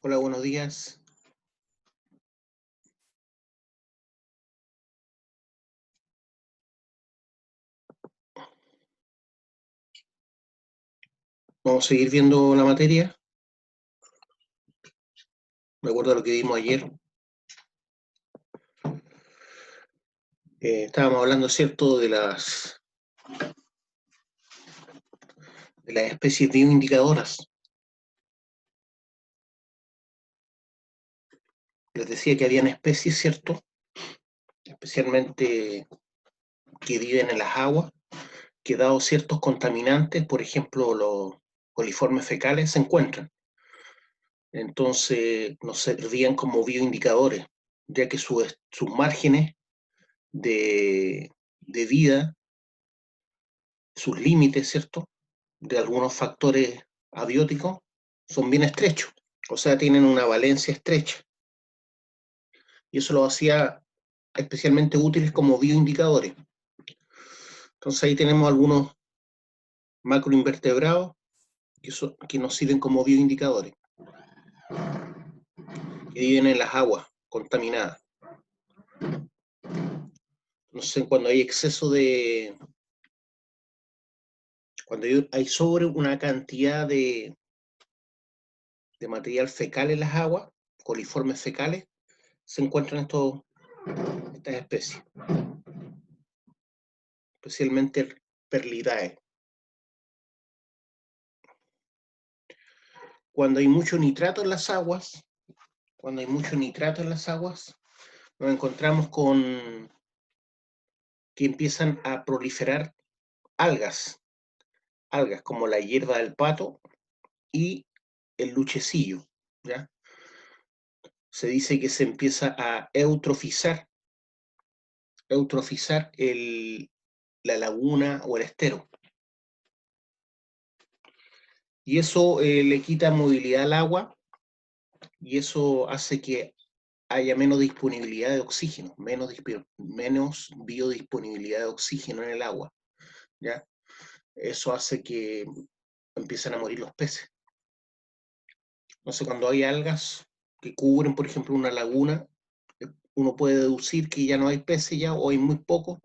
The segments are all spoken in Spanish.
Hola, buenos días. Vamos a seguir viendo la materia. Me acuerdo de lo que vimos ayer. Estábamos hablando, ¿cierto?, de las especies bioindicadoras. Les decía que habían especies, ¿cierto?, especialmente que viven en las aguas, que dado ciertos contaminantes, por ejemplo, los coliformes fecales, se encuentran. Entonces, nos servían como bioindicadores, ya que sus márgenes de vida, sus límites, ¿cierto?, de algunos factores abióticos son bien estrechos, o sea, tienen una valencia estrecha. Y eso lo hacía especialmente útiles como bioindicadores. Entonces ahí tenemos algunos macroinvertebrados que nos sirven como bioindicadores, que viven en las aguas contaminadas. Entonces, cuando hay exceso de... Cuando hay sobre una cantidad de material fecal en las aguas, coliformes fecales, se encuentran estas especies, especialmente Perlidae. Cuando hay mucho nitrato en las aguas, nos encontramos con que empiezan a proliferar algas como la hierba del pato y el luchecillo, ¿ya? Se dice que se empieza a eutrofizar la laguna o el estero. Y eso le quita movilidad al agua y eso hace que haya menos disponibilidad de oxígeno, menos biodisponibilidad de oxígeno en el agua, ¿ya? Eso hace que empiecen a morir los peces. Entonces, cuando hay algas que cubren, por ejemplo, una laguna, uno puede deducir que ya no hay peces ya, o hay muy pocos,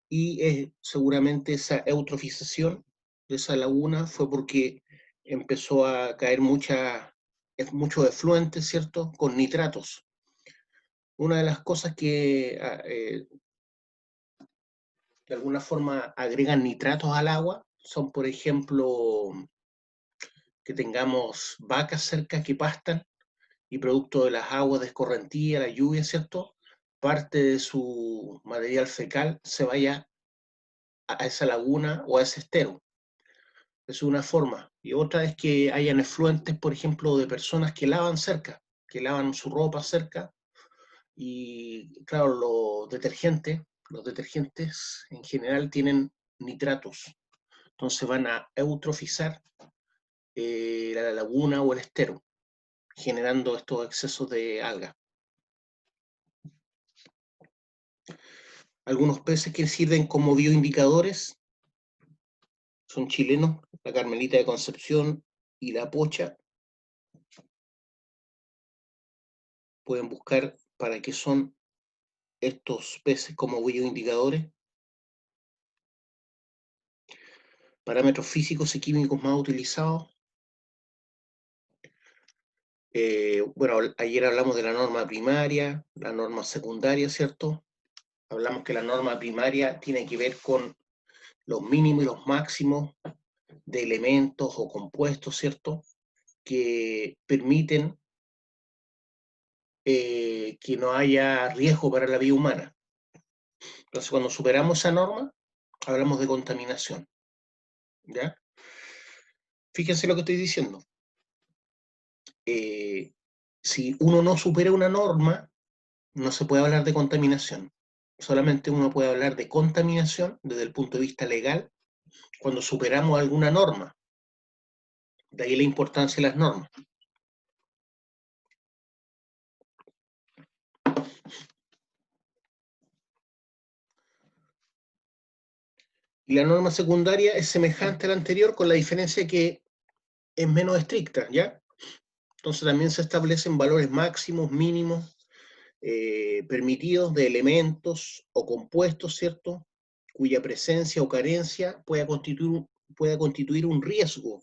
y seguramente esa eutrofización de esa laguna fue porque empezó a caer mucho efluente, ¿cierto?, con nitratos. Una de las cosas que de alguna forma agregan nitratos al agua son, por ejemplo, que tengamos vacas cerca que pastan y producto de las aguas de escorrentía, la lluvia, ¿cierto?, parte de su material fecal se vaya a esa laguna o a ese estero. Es una forma. Y otra es que hayan efluentes, por ejemplo, de personas que lavan cerca, que lavan su ropa cerca. Y claro, los detergentes en general tienen nitratos. Entonces van a eutrofizar la laguna o el estero, generando estos excesos de algas. Algunos peces que sirven como bioindicadores son chilenos, la carmelita de Concepción y la pocha. Pueden buscar para qué son estos peces como bioindicadores. Parámetros físicos y químicos más utilizados. Bueno, ayer hablamos de la norma primaria, la norma secundaria, ¿cierto? Hablamos que la norma primaria tiene que ver con los mínimos y los máximos de elementos o compuestos, ¿cierto?, que permiten que no haya riesgo para la vida humana. Entonces, cuando superamos esa norma, hablamos de contaminación, ¿ya? Fíjense lo que estoy diciendo. Si uno no supera una norma, no se puede hablar de contaminación. Solamente uno puede hablar de contaminación desde el punto de vista legal cuando superamos alguna norma. De ahí la importancia de las normas. Y la norma secundaria es semejante a la anterior con la diferencia que es menos estricta, ¿ya? Entonces también se establecen valores máximos, mínimos, permitidos de elementos o compuestos, ¿cierto?, cuya presencia o carencia pueda constituir un riesgo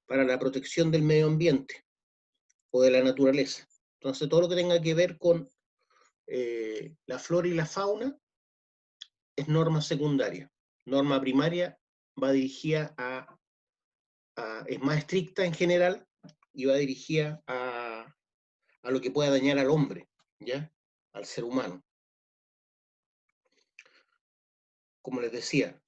para la protección del medio ambiente o de la naturaleza. Entonces todo lo que tenga que ver con la flora y la fauna es norma secundaria. Norma primaria va dirigida es más estricta en general y va dirigida a lo que pueda dañar al hombre, ¿ya? Al ser humano. Como les decía,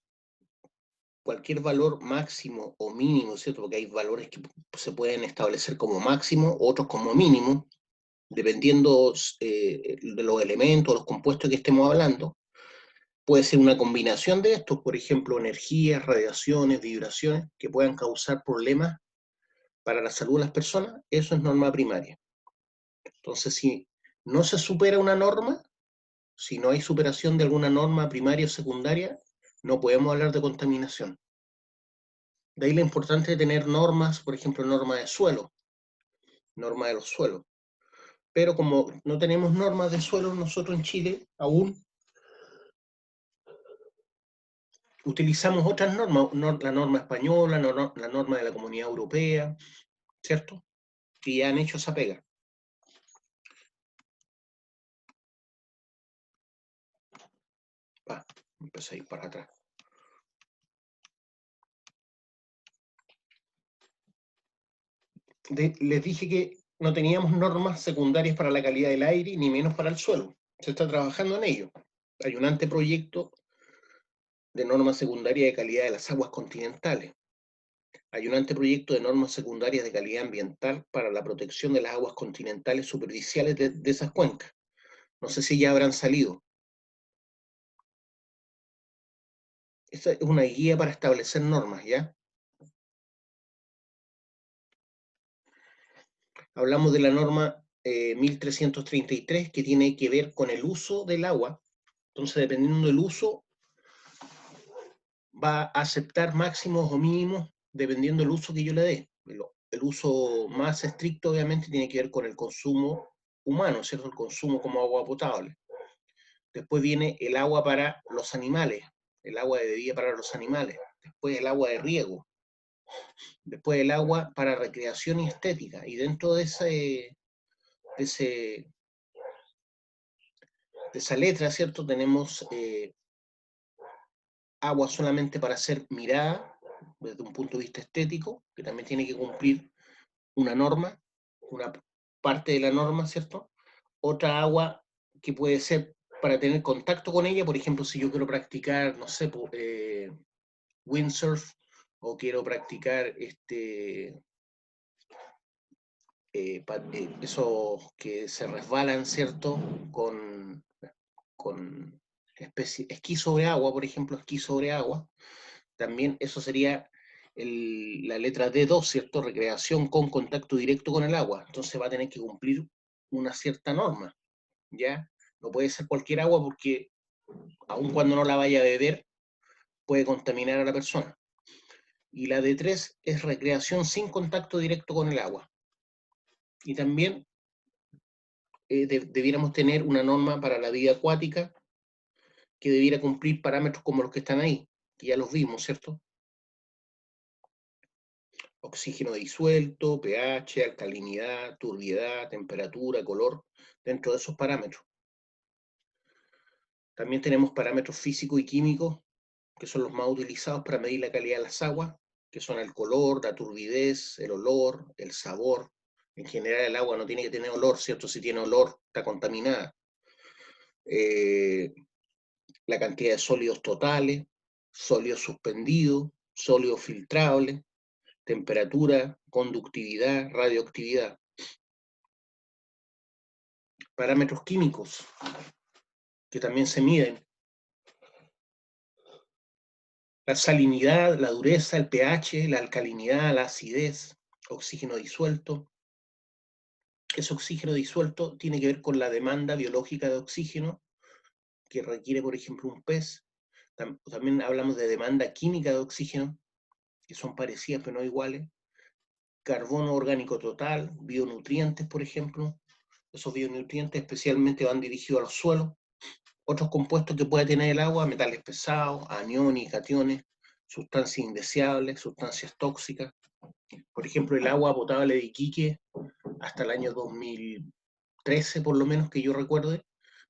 cualquier valor máximo o mínimo, ¿cierto? Porque hay valores que se pueden establecer como máximo, otros como mínimo, dependiendo de los elementos, los compuestos que estemos hablando. Puede ser una combinación de estos, por ejemplo, energías, radiaciones, vibraciones, que puedan causar problemas para la salud de las personas. Eso es norma primaria. Entonces, si no se supera una norma, si no hay superación de alguna norma primaria o secundaria, no podemos hablar de contaminación. De ahí la importancia de tener normas, por ejemplo, norma de suelo, norma de los suelos. Pero como no tenemos normas de suelo nosotros en Chile aún, utilizamos otras normas, la norma española, la norma de la Comunidad Europea, ¿cierto? Que ya han hecho esa pega. Empecé a ir para atrás. Les dije que no teníamos normas secundarias para la calidad del aire, ni menos para el suelo. Se está trabajando en ello. Hay un anteproyecto de norma secundaria de calidad de las aguas continentales. Hay un anteproyecto de normas secundarias de calidad ambiental para la protección de las aguas continentales superficiales de esas cuencas. No sé si ya habrán salido. Esta es una guía para establecer normas, ¿ya? Hablamos de la norma 1333, que tiene que ver con el uso del agua. Entonces, dependiendo del uso, va a aceptar máximos o mínimos dependiendo del uso que yo le dé. El uso más estricto, obviamente, tiene que ver con el consumo humano, ¿cierto? El consumo como agua potable. Después viene el agua para los animales, el agua de bebida para los animales. Después el agua de riego. Después el agua para recreación y estética. Y dentro de esa letra, ¿cierto? Tenemos agua solamente para ser mirada, desde un punto de vista estético, que también tiene que cumplir una norma, una parte de la norma, ¿cierto? Otra agua que puede ser para tener contacto con ella, por ejemplo, si yo quiero practicar, no sé, windsurf, o quiero practicar esos que se resbalan, ¿cierto? Con esquí sobre agua, por ejemplo, esquí sobre agua. También eso sería la letra D2, ¿cierto? Recreación con contacto directo con el agua. Entonces va a tener que cumplir una cierta norma, ¿ya? No puede ser cualquier agua porque, aun cuando no la vaya a beber, puede contaminar a la persona. Y la D3 es recreación sin contacto directo con el agua. Y también debiéramos tener una norma para la vida acuática que debiera cumplir parámetros como los que están ahí, que ya los vimos, ¿cierto? Oxígeno disuelto, pH, alcalinidad, turbiedad, temperatura, color, dentro de esos parámetros. También tenemos parámetros físicos y químicos, que son los más utilizados para medir la calidad de las aguas, que son el color, la turbidez, el olor, el sabor. En general el agua no tiene que tener olor, ¿cierto? Si tiene olor, está contaminada. La cantidad de sólidos totales, sólidos suspendidos, sólidos filtrables, temperatura, conductividad, radioactividad. Parámetros químicos que también se miden. La salinidad, la dureza, el pH, la alcalinidad, la acidez, oxígeno disuelto. Ese oxígeno disuelto tiene que ver con la demanda biológica de oxígeno que requiere, por ejemplo, un pez. También hablamos de demanda química de oxígeno, que son parecidas pero no iguales. carbono orgánico total, bionutrientes, por ejemplo. Esos bionutrientes especialmente van dirigidos a los suelos. Otros compuestos que puede tener el agua, metales pesados, aniones y cationes, sustancias indeseables, sustancias tóxicas. Por ejemplo, el agua potable de Iquique, hasta el año 2013, por lo menos que yo recuerde,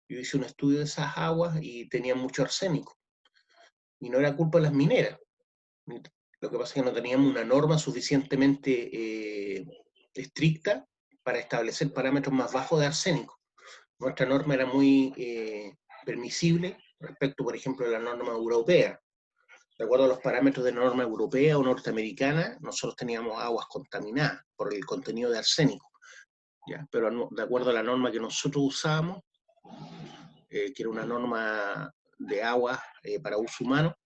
yo hice un estudio de esas aguas y tenían mucho arsénico. Y no era culpa de las mineras. Lo que pasa es que no teníamos una norma suficientemente estricta para establecer parámetros más bajos de arsénico. Nuestra norma era muy permisible respecto, por ejemplo, de la norma europea. De acuerdo a los parámetros de norma europea o norteamericana, nosotros teníamos aguas contaminadas por el contenido de arsénico. ¿Ya? Pero de acuerdo a la norma que nosotros usábamos, que era una norma de agua para uso humano,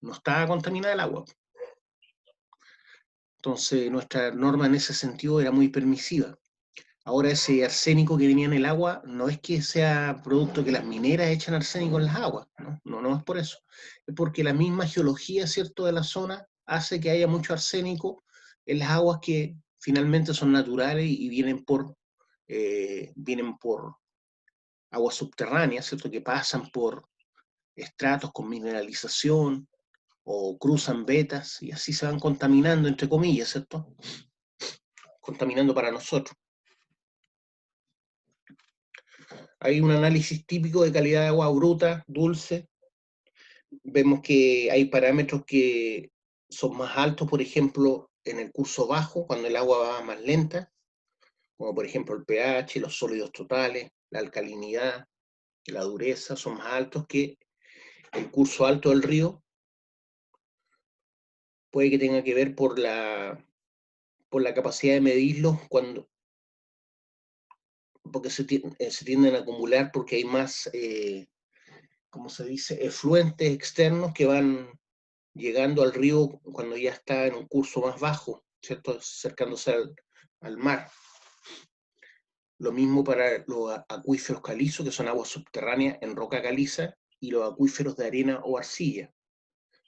no estaba contaminada el agua. Entonces, nuestra norma en ese sentido era muy permisiva. Ahora, ese arsénico que venía en el agua no es que sea producto que las mineras echan arsénico en las aguas, no es por eso. Es porque la misma geología, ¿cierto?, de la zona hace que haya mucho arsénico en las aguas que finalmente son naturales y vienen por aguas subterráneas, ¿cierto?, que pasan por estratos con mineralización o cruzan vetas y así se van contaminando, entre comillas, ¿cierto? Contaminando para nosotros. Hay un análisis típico de calidad de agua bruta, dulce. Vemos que hay parámetros que son más altos, por ejemplo, en el curso bajo, cuando el agua va más lenta, como por ejemplo el pH, los sólidos totales, la alcalinidad, la dureza, son más altos que el curso alto del río. Puede que tenga que ver por la capacidad de medirlos porque se tienden a acumular porque hay más, ¿cómo se dice?, efluentes externos que van llegando al río cuando ya está en un curso más bajo, ¿cierto?, acercándose al mar. Lo mismo para los acuíferos calizos, que son aguas subterráneas en roca caliza, y los acuíferos de arena o arcilla,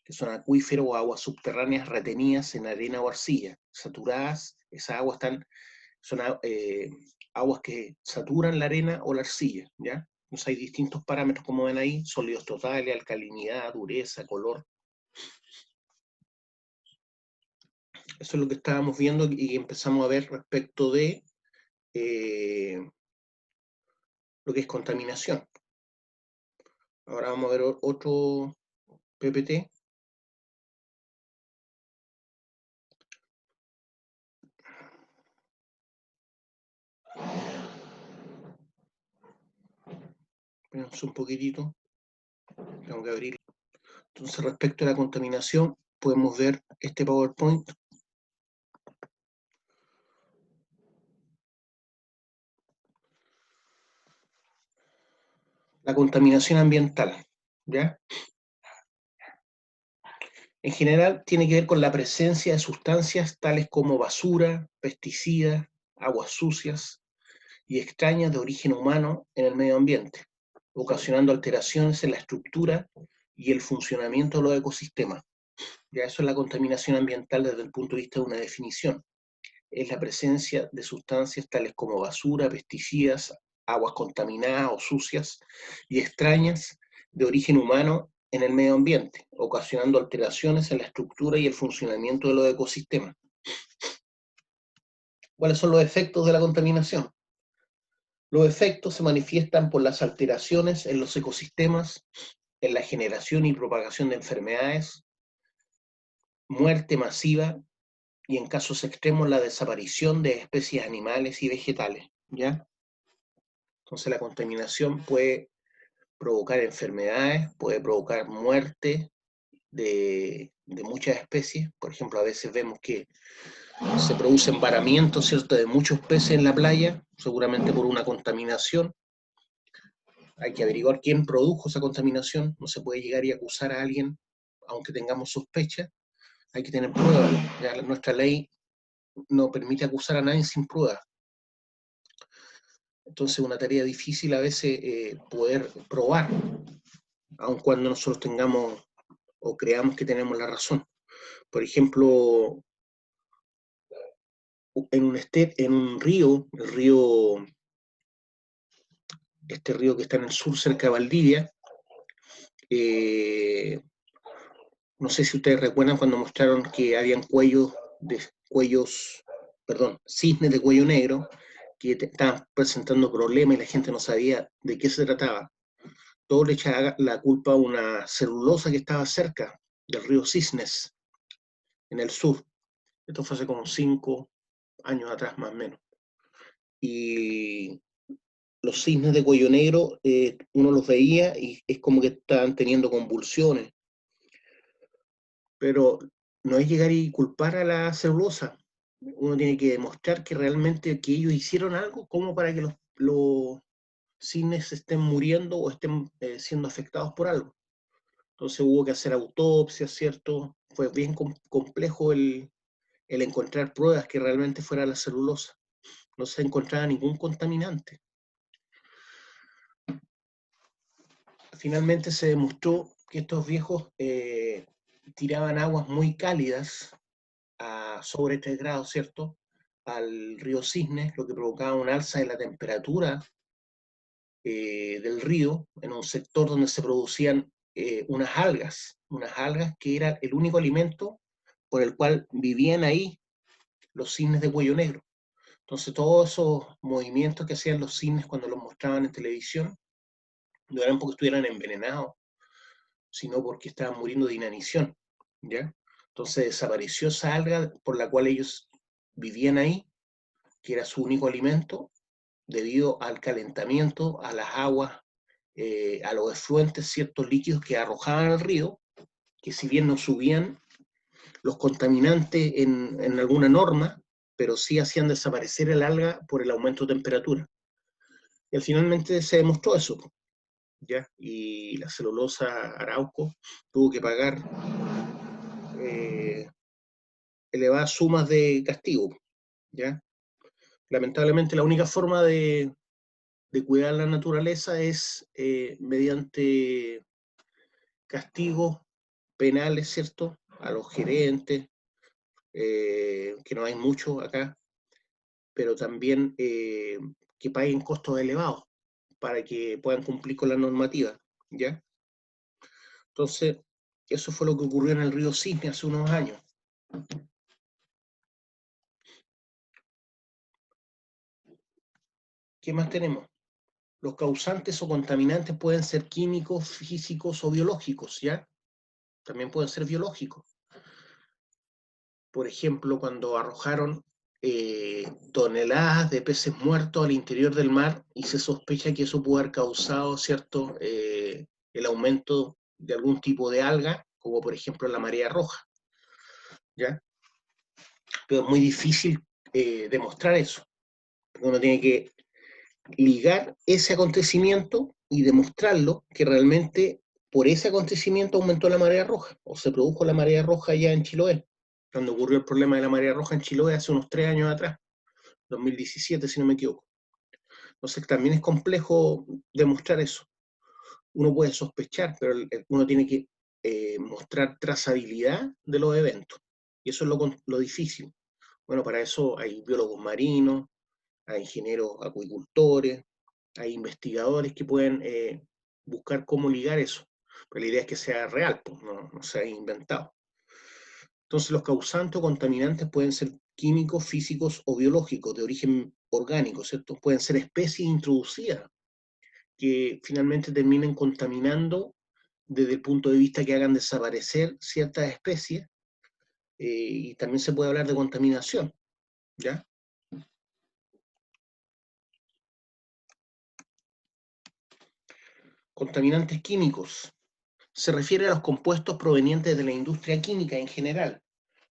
que son acuíferos o aguas subterráneas retenidas en arena o arcilla, saturadas. Esas aguas son aguas que saturan la arena o la arcilla, ¿ya? Entonces hay distintos parámetros, como ven ahí, sólidos totales, alcalinidad, dureza, color. Eso es lo que estábamos viendo y empezamos a ver respecto de lo que es contaminación. Ahora vamos a ver otro PPT. Espérense un poquitito. Tengo que abrir. Entonces, respecto a la contaminación, podemos ver este PowerPoint. La contaminación ambiental, ¿ya? En general, tiene que ver con la presencia de sustancias tales como basura, pesticidas, aguas sucias y extrañas de origen humano en el medio ambiente, ocasionando alteraciones en la estructura y el funcionamiento de los ecosistemas. Ya eso es la contaminación ambiental desde el punto de vista de una definición. Es la presencia de sustancias tales como basura, pesticidas, aguas contaminadas o sucias y extrañas de origen humano en el medio ambiente, ocasionando alteraciones en la estructura y el funcionamiento de los ecosistemas. ¿Cuáles son los efectos de la contaminación? Los efectos se manifiestan por las alteraciones en los ecosistemas, en la generación y propagación de enfermedades, muerte masiva y en casos extremos la desaparición de especies animales y vegetales, ¿ya? Entonces la contaminación puede provocar enfermedades, puede provocar muerte de muchas especies. Por ejemplo, a veces vemos que se producen varamientos, ¿cierto?, de muchos peces en la playa, seguramente por una contaminación. Hay que averiguar quién produjo esa contaminación. No se puede llegar y acusar a alguien, aunque tengamos sospechas. Hay que tener pruebas. Ya nuestra ley no permite acusar a nadie sin pruebas. Entonces es una tarea difícil a veces poder probar, aun cuando nosotros tengamos o creamos que tenemos la razón. Por ejemplo, en un río, este río que está en el sur, cerca de Valdivia. No sé si ustedes recuerdan cuando mostraron que habían cisnes de cuello negro que estaban presentando problemas y la gente no sabía de qué se trataba. Todo le echaba la culpa a una celulosa que estaba cerca del río Cisnes, en el sur. Esto fue hace como 5 años atrás, más o menos. Y los cisnes de cuello negro, uno los veía y es como que estaban teniendo convulsiones, pero no es llegar y culpar a la celulosa. Uno tiene que demostrar que realmente que ellos hicieron algo como para que los cisnes estén muriendo o estén siendo afectados por algo. Entonces hubo que hacer autopsias, ¿cierto? Fue bien complejo el encontrar pruebas que realmente fuera la celulosa. No se encontraba ningún contaminante. Finalmente se demostró que estos viejos tiraban aguas muy cálidas a sobre 3 grados, ¿cierto? Al río Cisnes, lo que provocaba un alza de la temperatura del río en un sector donde se producían unas algas que era el único alimento por el cual vivían ahí los cisnes de cuello negro. Entonces todos esos movimientos que hacían los cisnes cuando los mostraban en televisión no eran porque estuvieran envenenados, sino porque estaban muriendo de inanición, ¿ya? Entonces desapareció esa alga por la cual ellos vivían ahí, que era su único alimento, debido al calentamiento, a las aguas, a los efluentes, ciertos líquidos que arrojaban al río, que si bien no subían los contaminantes en alguna norma, pero sí hacían desaparecer el alga por el aumento de temperatura. Y finalmente se demostró eso, ¿ya? Y la celulosa Arauco tuvo que pagar eh, elevadas sumas de castigo, ¿ya? Lamentablemente la única forma de cuidar la naturaleza es mediante castigos penales, ¿cierto? A los gerentes, que no hay muchos acá, pero también que paguen costos elevados para que puedan cumplir con la normativa, ¿ya? Entonces, eso fue lo que ocurrió en el río Cisne hace unos años. ¿Qué más tenemos? Los causantes o contaminantes pueden ser químicos, físicos o biológicos, ¿ya? También pueden ser biológicos. Por ejemplo, cuando arrojaron toneladas de peces muertos al interior del mar y se sospecha que eso pudo haber causado, ¿cierto?, el aumento de algún tipo de alga, como por ejemplo la marea roja, ¿ya? Pero es muy difícil demostrar eso, porque uno tiene que ligar ese acontecimiento y demostrarlo que realmente por ese acontecimiento aumentó la marea roja, o se produjo la marea roja ya en Chiloé, cuando ocurrió el problema de la marea roja en Chiloé hace unos 3 años atrás, 2017 si no me equivoco. Entonces también es complejo demostrar eso. Uno puede sospechar, pero uno tiene que mostrar trazabilidad de los eventos. Y eso es lo difícil. Bueno, para eso hay biólogos marinos, hay ingenieros acuicultores, hay investigadores que pueden buscar cómo ligar eso. Pero la idea es que sea real, pues, no sea inventado. Entonces los causantes o contaminantes pueden ser químicos, físicos o biológicos de origen orgánico, ¿cierto? Pueden ser especies introducidas que finalmente terminen contaminando desde el punto de vista que hagan desaparecer ciertas especies, y también se puede hablar de contaminación, ¿ya? Contaminantes químicos. Se refiere a los compuestos provenientes de la industria química en general.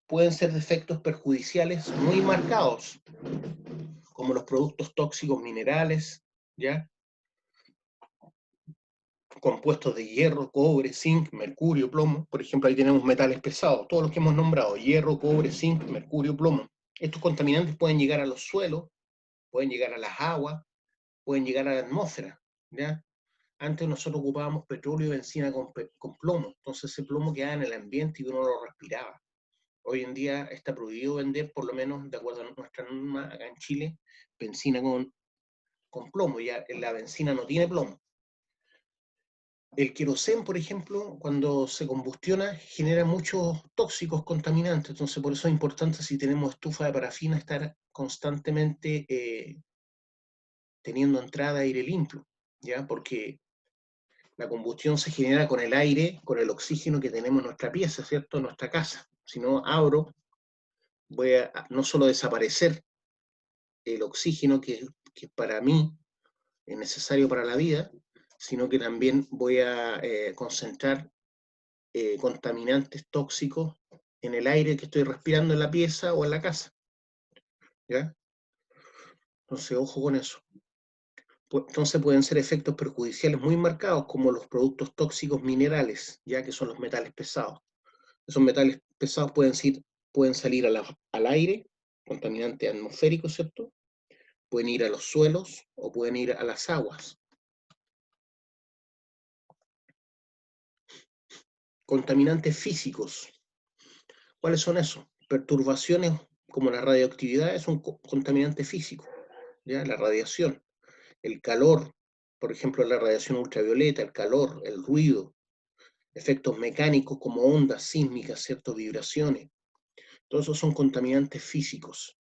Pueden ser defectos perjudiciales muy marcados, como los productos tóxicos minerales, ¿ya? Compuestos de hierro, cobre, zinc, mercurio, plomo. Por ejemplo, ahí tenemos metales pesados, todos los que hemos nombrado, hierro, cobre, zinc, mercurio, plomo. Estos contaminantes pueden llegar a los suelos, pueden llegar a las aguas, pueden llegar a la atmósfera, ¿ya? Antes nosotros ocupábamos petróleo y benzina con plomo, entonces ese plomo quedaba en el ambiente y uno lo respiraba. Hoy en día está prohibido vender, por lo menos de acuerdo a nuestra norma acá en Chile, benzina con plomo. Ya la benzina no tiene plomo. El querosén, por ejemplo, cuando se combustiona, genera muchos tóxicos contaminantes. Entonces, por eso es importante, si tenemos estufa de parafina, estar constantemente teniendo entrada de aire limpio, ¿ya? Porque la combustión se genera con el aire, con el oxígeno que tenemos en nuestra pieza, ¿cierto? En nuestra casa. Si no abro, voy a no solo desaparecer el oxígeno que para mí es necesario para la vida, sino que también voy a concentrar contaminantes tóxicos en el aire que estoy respirando en la pieza o en la casa, ¿ya? Entonces, ojo con eso. Entonces pueden ser efectos perjudiciales muy marcados, como los productos tóxicos minerales, ya que son los metales pesados. Esos metales pesados pueden salir al aire, contaminante atmosférico, ¿cierto? Pueden ir a los suelos o pueden ir a las aguas. Contaminantes físicos. ¿Cuáles son esos? Perturbaciones como la radioactividad es un contaminante físico, ¿ya? La radiación, el calor, por ejemplo, la radiación ultravioleta, el calor, el ruido, efectos mecánicos como ondas sísmicas, ¿cierto? Vibraciones. Todos esos son contaminantes físicos.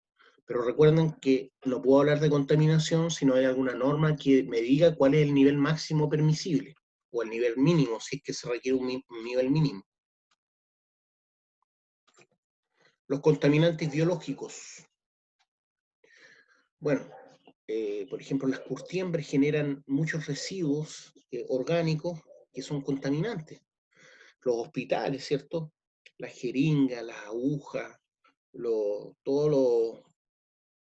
Pero recuerden que no puedo hablar de contaminación si no hay alguna norma que me diga cuál es el nivel máximo permisible o el nivel mínimo, si es que se requiere un nivel mínimo. Los contaminantes biológicos. Bueno, por ejemplo, las curtiembres generan muchos residuos orgánicos que son contaminantes. Los hospitales, ¿cierto? Las jeringas, las agujas, todos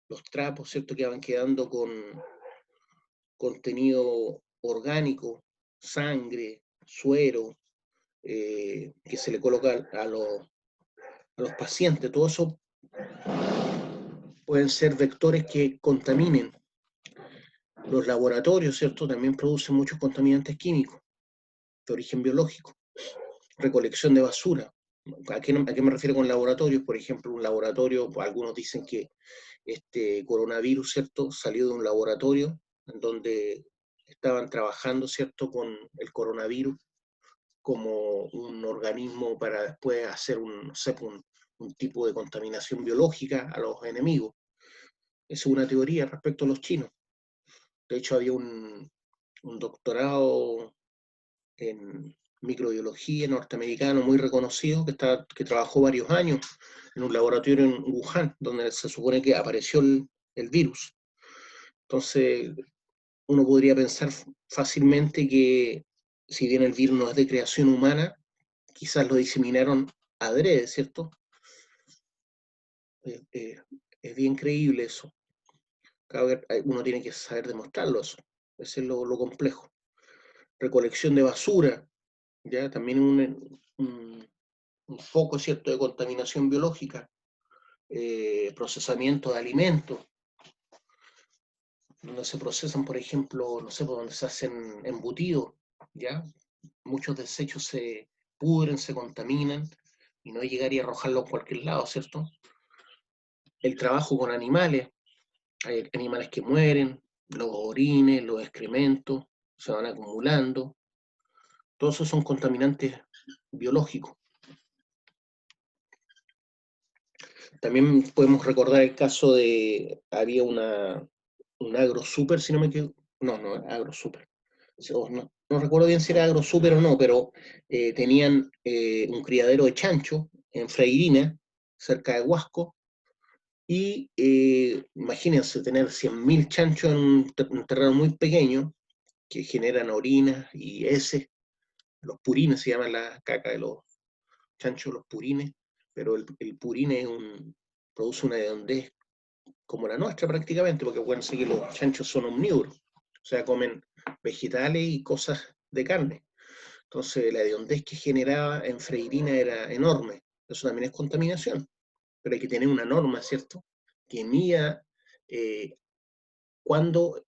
los trapos, ¿cierto? Que van quedando con contenido orgánico, sangre, suero, que se le coloca a los pacientes. Todo eso pueden ser vectores que contaminen. Los laboratorios, ¿cierto? También producen muchos contaminantes químicos de origen biológico. Recolección de basura. ¿A qué me refiero con laboratorios? Por ejemplo, un laboratorio, algunos dicen que este coronavirus, ¿cierto? Salió de un laboratorio en donde estaban trabajando, ¿cierto? Con el coronavirus como un organismo para después hacer no sé, un tipo de contaminación biológica a los enemigos. Esa es una teoría respecto a los chinos. De hecho, había un doctorado en microbiología norteamericano muy reconocido que trabajó varios años en un laboratorio en Wuhan, donde se supone que apareció el virus. Entonces, uno podría pensar fácilmente que si bien el virus no es de creación humana, quizás lo diseminaron adrede, ¿cierto? Eh, eh, es bien creíble eso. Uno tiene que saber demostrarlo eso. Ese es lo complejo. Recolección de basura, ya también un foco, ¿cierto?, de contaminación biológica. Procesamiento de alimentos, donde se procesan, por ejemplo, no sé, por donde se hacen embutidos, ¿ya? Muchos desechos se pudren, se contaminan, y no llegar y arrojarlo a cualquier lado, ¿cierto? El trabajo con animales, hay animales que mueren, los orines, los excrementos, se van acumulando, todos esos son contaminantes biológicos. También podemos recordar el caso había un AgroSuper, si no me equivoco, no, AgroSuper, no recuerdo bien si era AgroSuper o no, pero tenían un criadero de chancho en Freirina, cerca de Huasco, y imagínense tener 100.000 chanchos en un terreno muy pequeño, que generan orinas y heces, los purines se llaman la caca de los chanchos, los purines, pero el purine produce una hediondez como la nuestra prácticamente, porque acuérdense que los chanchos son omnívoros, o sea, comen vegetales y cosas de carne. Entonces la hediondez que generaba en Freirina era enorme. Eso también es contaminación, pero hay que tener una norma, ¿cierto?, que mida cuándo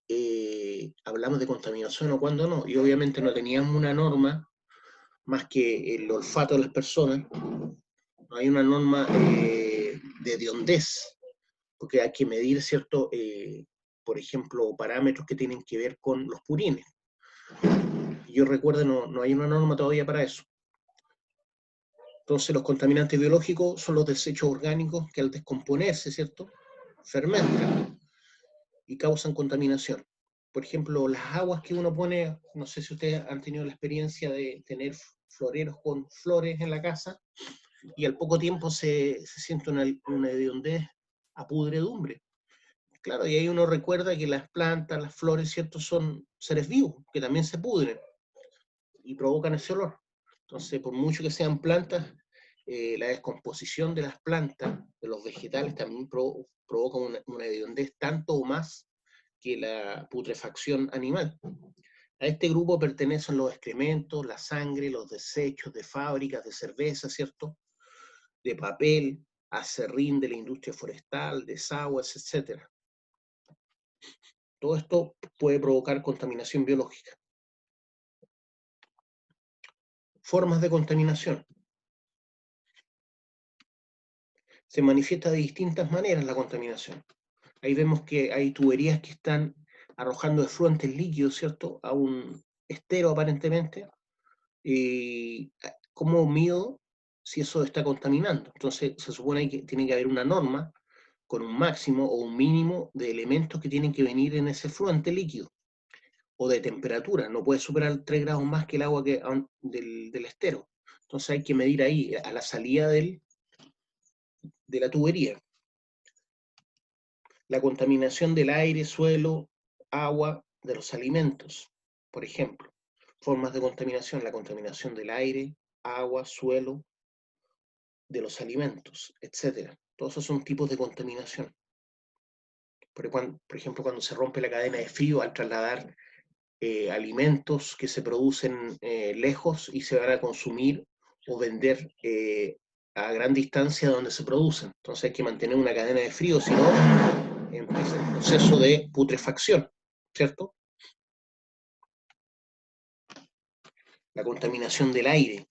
hablamos de contaminación o cuándo no. Y obviamente no teníamos una norma más que el olfato de las personas, no hay una norma de hediondez, porque hay que medir, ¿cierto? Por ejemplo, parámetros que tienen que ver con los purines. Yo recuerdo, no hay una norma todavía para eso. Entonces, los contaminantes biológicos son los desechos orgánicos que al descomponerse, ¿cierto?, fermentan y causan contaminación. Por ejemplo, las aguas que uno pone, no sé si ustedes han tenido la experiencia de tener floreros con flores en la casa, y al poco tiempo se siente una hediondez a pudredumbre. Claro, y ahí uno recuerda que las plantas, las flores, ¿cierto?, son seres vivos, que también se pudren y provocan ese olor. Entonces, por mucho que sean plantas, la descomposición de las plantas, de los vegetales, también provoca una hediondez tanto o más que la putrefacción animal. A este grupo pertenecen los excrementos, la sangre, los desechos de fábricas de cerveza, ¿cierto?, de papel, acerrín de la industria forestal, desagües, etc. Todo esto puede provocar contaminación biológica. Formas de contaminación. Se manifiesta de distintas maneras la contaminación. Ahí vemos que hay tuberías que están arrojando efluentes líquidos, ¿cierto?, a un estero aparentemente. ¿Cómo mido si eso está contaminando? Entonces, se supone que tiene que haber una norma con un máximo o un mínimo de elementos que tienen que venir en ese efluente líquido, o de temperatura. No puede superar 3 grados más que el agua del estero. Entonces hay que medir ahí, a la salida de la tubería. La contaminación del aire, suelo, agua, de los alimentos, por ejemplo. Formas de contaminación: la contaminación del aire, agua, suelo, de los alimentos, etc. Todos esos son tipos de contaminación. Por ejemplo, cuando se rompe la cadena de frío al trasladar alimentos que se producen lejos y se van a consumir o vender a gran distancia de donde se producen. Entonces hay que mantener una cadena de frío, si no, empieza el proceso de putrefacción, ¿cierto? La contaminación del aire.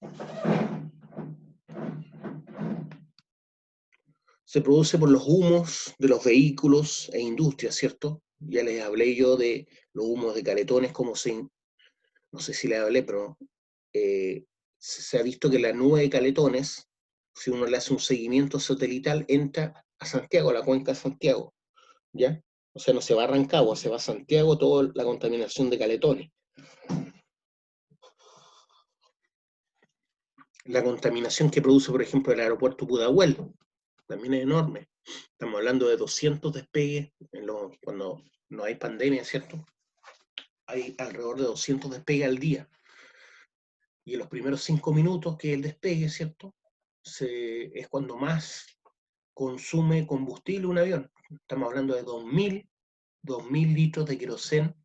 Se produce por los humos de los vehículos e industrias, ¿cierto? Ya les hablé yo de los humos de caletones, no sé si les hablé, pero se ha visto que la nube de caletones, si uno le hace un seguimiento satelital, entra a Santiago, a la cuenca de Santiago, ¿ya? O sea, no se va a Rancagua, se va a Santiago toda la contaminación de caletones. La contaminación que produce, por ejemplo, el aeropuerto Pudahuel, también es enorme. Estamos hablando de 200 despegues cuando no hay pandemia, ¿cierto? Hay alrededor de 200 despegues al día. Y en los primeros 5 minutos que el despegue, ¿cierto?, es cuando más consume combustible un avión. Estamos hablando de 2.000 litros de queroseno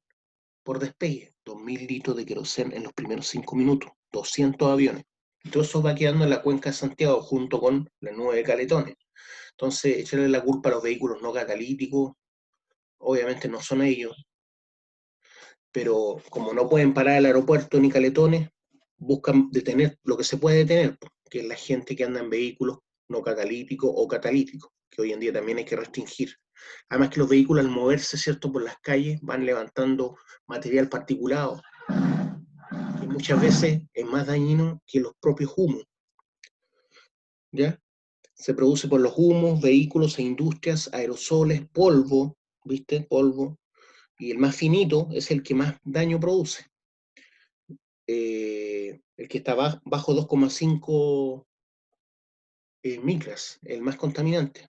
por despegue. 2.000 litros de queroseno en los primeros 5 minutos. 200 aviones. Y todo eso va quedando en la cuenca de Santiago junto con la nube de caletones. Entonces, echarle la culpa a los vehículos no catalíticos, obviamente no son ellos, pero como no pueden parar el aeropuerto ni caletones, buscan detener lo que se puede detener, que es la gente que anda en vehículos no catalíticos o catalíticos, que hoy en día también hay que restringir. Además que los vehículos al moverse, ¿cierto?, por las calles van levantando material particulado, que muchas veces es más dañino que los propios humos, ¿ya? Se produce por los humos, vehículos e industrias, aerosoles, polvo, ¿viste? Polvo. Y el más finito es el que más daño produce. El que está bajo 2,5 micras, el más contaminante.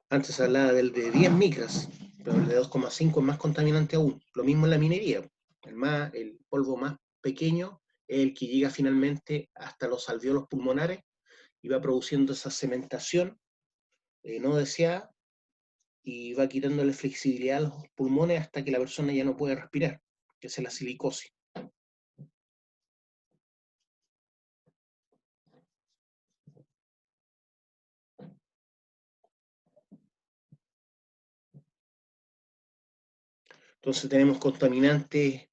Antes hablaba del de 10 micras, pero el de 2,5 es más contaminante aún. Lo mismo en la minería. El polvo más pequeño es el que llega finalmente hasta los alvéolos pulmonares y va produciendo esa cementación no deseada y va quitándole flexibilidad a los pulmones hasta que la persona ya no puede respirar, que es la silicosis. Entonces tenemos contaminantes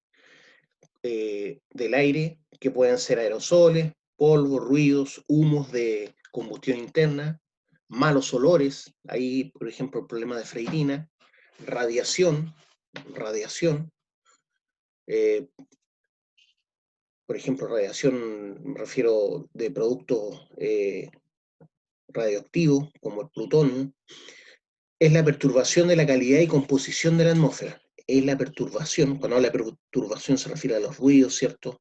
del aire, que pueden ser aerosoles, polvo, ruidos, humos de combustión interna, malos olores, ahí por ejemplo el problema de freirina, radiación, radiación, eh, por ejemplo radiación, me refiero de productos radioactivos como el plutonio, es la perturbación de la calidad y composición de la atmósfera. Es la perturbación, cuando habla de perturbación se refiere a los ruidos, ¿cierto?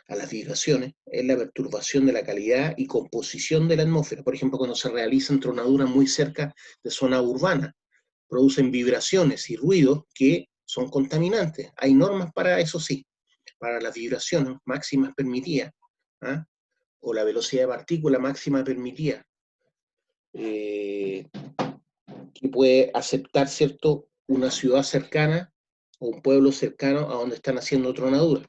A las vibraciones, es la perturbación de la calidad y composición de la atmósfera. Por ejemplo, cuando se realizan tronaduras muy cerca de zonas urbanas, producen vibraciones y ruidos que son contaminantes. Hay normas para eso, sí, para las vibraciones máximas permitidas, ¿ah? O la velocidad de partícula máxima permitida. Que puede aceptar, ¿cierto?, una ciudad cercana o un pueblo cercano a donde están haciendo tronadura.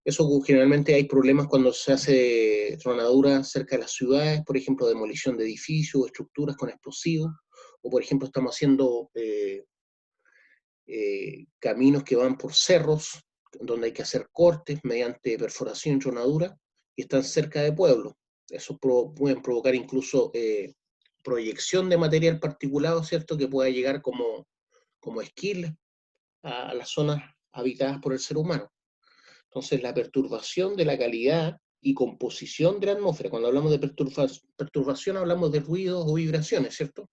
Eso generalmente hay problemas cuando se hace tronadura cerca de las ciudades, por ejemplo, demolición de edificios o estructuras con explosivos, o por ejemplo estamos haciendo caminos que van por cerros, donde hay que hacer cortes mediante perforación y tronadura, y están cerca de pueblos. Eso pueden provocar incluso proyección de material particulado, ¿cierto?, que pueda llegar como esquirlas a las zonas habitadas por el ser humano. Entonces, la perturbación de la calidad y composición de la atmósfera, cuando hablamos de perturbación hablamos de ruidos o vibraciones, ¿cierto?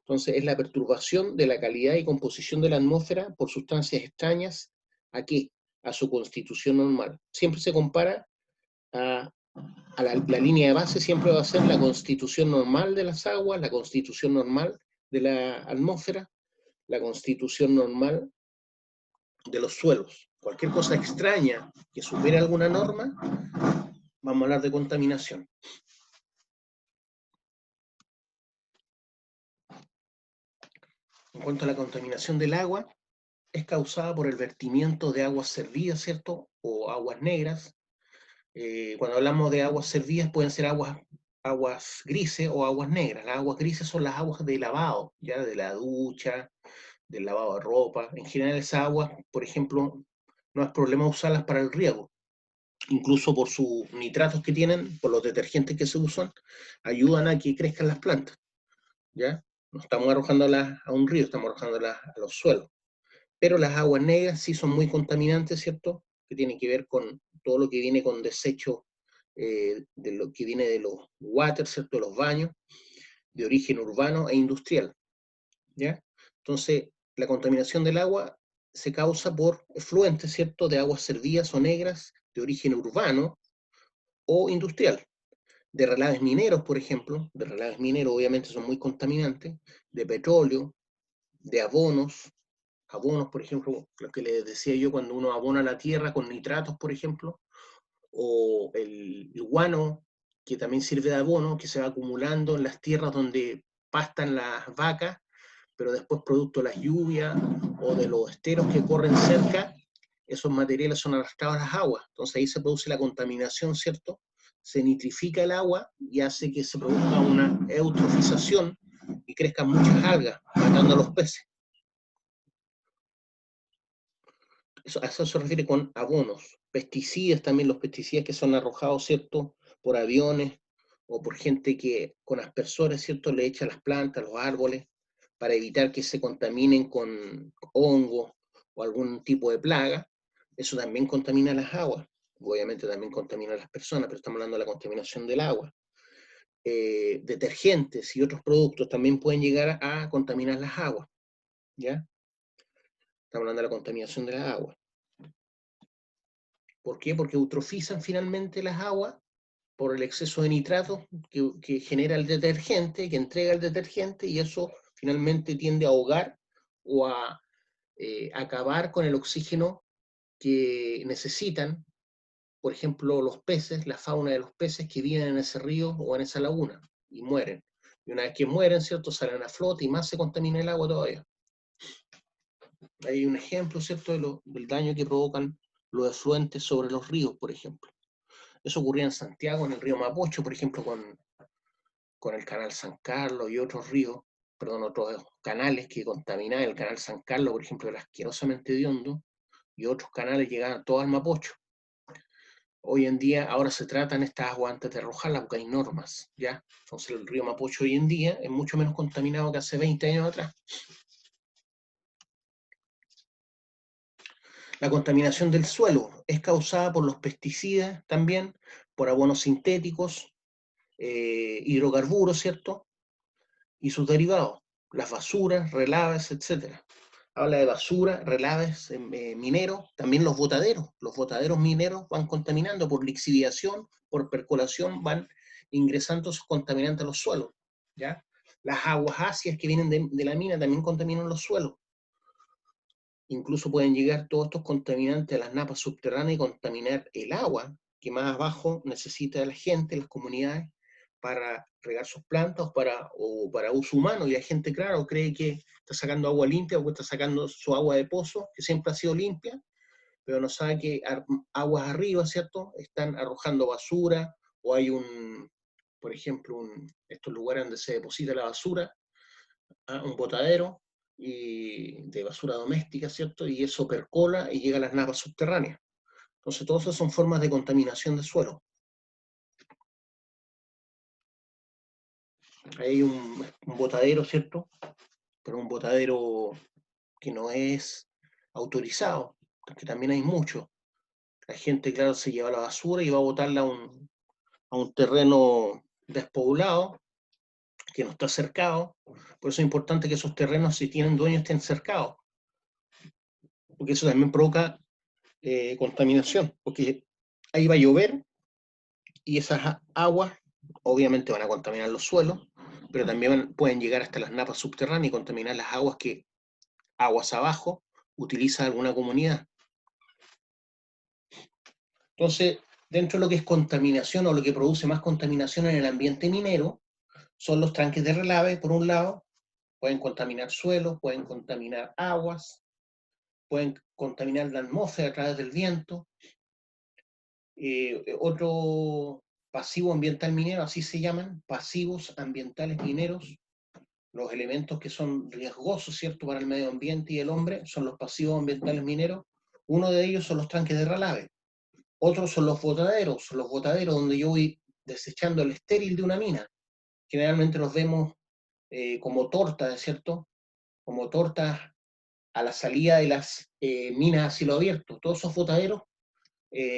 Entonces, es la perturbación de la calidad y composición de la atmósfera por sustancias extrañas. ¿A qué? A su constitución normal. Siempre se compara a la línea de base, siempre va a ser la constitución normal de las aguas, la constitución normal de la atmósfera, la constitución normal de los suelos. Cualquier cosa extraña que supere alguna norma, vamos a hablar de contaminación. En cuanto a la contaminación del agua, es causada por el vertimiento de aguas servidas, ¿cierto? O aguas negras. Cuando hablamos de aguas servidas pueden ser aguas grises o aguas negras. Las aguas grises son las aguas de lavado, ya de la ducha, del lavado de ropa. En general esas aguas, por ejemplo, no es problema usarlas para el riego. Incluso por sus nitratos que tienen, por los detergentes que se usan, ayudan a que crezcan las plantas, ¿ya? No estamos arrojándolas a un río, estamos arrojándolas a los suelos. Pero las aguas negras sí son muy contaminantes, ¿cierto? Que tienen que ver con todo lo que viene con desecho de lo que viene de los water, ¿cierto? De los baños, de origen urbano e industrial, ¿ya? Entonces, la contaminación del agua se causa por efluentes, ¿cierto? De aguas servidas o negras de origen urbano o industrial. De relaves mineros, por ejemplo, de relaves mineros obviamente son muy contaminantes, de petróleo, de abonos, por ejemplo, lo que les decía yo, cuando uno abona la tierra con nitratos, por ejemplo, o el guano, que también sirve de abono, que se va acumulando en las tierras donde pastan las vacas, pero después producto de las lluvias o de los esteros que corren cerca, esos materiales son arrastrados a las aguas. Entonces ahí se produce la contaminación, ¿cierto? Se nitrifica el agua y hace que se produzca una eutrofización y crezcan muchas algas, matando a los peces. A eso se refiere con abonos. Pesticidas también, los pesticidas que son arrojados, ¿cierto? Por aviones o por gente que con aspersores, ¿cierto? Le echa a las plantas, los árboles, para evitar que se contaminen con hongos o algún tipo de plaga. Eso también contamina las aguas. Obviamente también contamina a las personas, pero estamos hablando de la contaminación del agua. Detergentes y otros productos también pueden llegar a contaminar las aguas, ¿ya? Estamos hablando de la contaminación de las aguas. ¿Por qué? Porque eutrofizan finalmente las aguas por el exceso de nitratos que genera el detergente, que entrega el detergente, y eso finalmente tiende a ahogar o a acabar con el oxígeno que necesitan, por ejemplo, los peces, la fauna de los peces que viven en ese río o en esa laguna, y mueren. Y una vez que mueren, ¿cierto?, salen a flote y más se contamina el agua todavía. Hay un ejemplo, ¿cierto?, del daño que provocan los efluentes sobre los ríos, por ejemplo. Eso ocurría en Santiago, en el río Mapocho, por ejemplo, con el canal San Carlos y otros ríos, perdón, otros canales que contaminaban. El canal San Carlos, por ejemplo, era asquerosamente hediondo, y otros canales llegaban todos al Mapocho. Hoy en día, ahora se tratan estas aguas antes de arrojarlas porque hay normas, ¿ya? Entonces el río Mapocho hoy en día es mucho menos contaminado que hace 20 años atrás. La contaminación del suelo es causada por los pesticidas también, por abonos sintéticos, hidrocarburos, ¿cierto? Y sus derivados, las basuras, relaves, etcétera. Habla de basura, relaves mineros, también los botaderos mineros van contaminando por lixiviación, por percolación, van ingresando esos contaminantes a los suelos, ¿ya? Las aguas ácidas que vienen de la mina también contaminan los suelos. Incluso pueden llegar todos estos contaminantes a las napas subterráneas y contaminar el agua que más abajo necesita la gente, las comunidades, para regar sus plantas o para uso humano. Y la gente, claro, cree que está sacando agua limpia o que está sacando su agua de pozo, que siempre ha sido limpia, pero no sabe que aguas arriba, ¿cierto?, están arrojando basura, o hay por ejemplo, estos lugares donde se deposita la basura, un botadero y de basura doméstica, ¿cierto? Y eso percola y llega a las napas subterráneas. Entonces, todas esas son formas de contaminación de suelo. Hay un botadero, ¿cierto? Pero un botadero que no es autorizado, porque también hay mucho. La gente, claro, se lleva la basura y va a botarla a un terreno despoblado, que no está cercado. Por eso es importante que esos terrenos, si tienen dueños, estén cercados, porque eso también provoca contaminación, porque ahí va a llover y esas aguas obviamente van a contaminar los suelos, pero también pueden llegar hasta las napas subterráneas y contaminar las aguas que, aguas abajo, utiliza alguna comunidad. Entonces, dentro de lo que es contaminación o lo que produce más contaminación en el ambiente minero, son los tranques de relave, por un lado, pueden contaminar suelos, pueden contaminar aguas, pueden contaminar la atmósfera a través del viento. Otro pasivo ambiental minero, así se llaman, pasivos ambientales mineros, los elementos que son riesgosos, ¿cierto?, para el medio ambiente y el hombre, son los pasivos ambientales mineros. Uno de ellos son los tranques de relave. Otros son los botaderos donde yo voy desechando el estéril de una mina. Generalmente los vemos como tortas, ¿cierto? Como tortas a la salida de las minas a cielo abierto. Todos esos botaderos,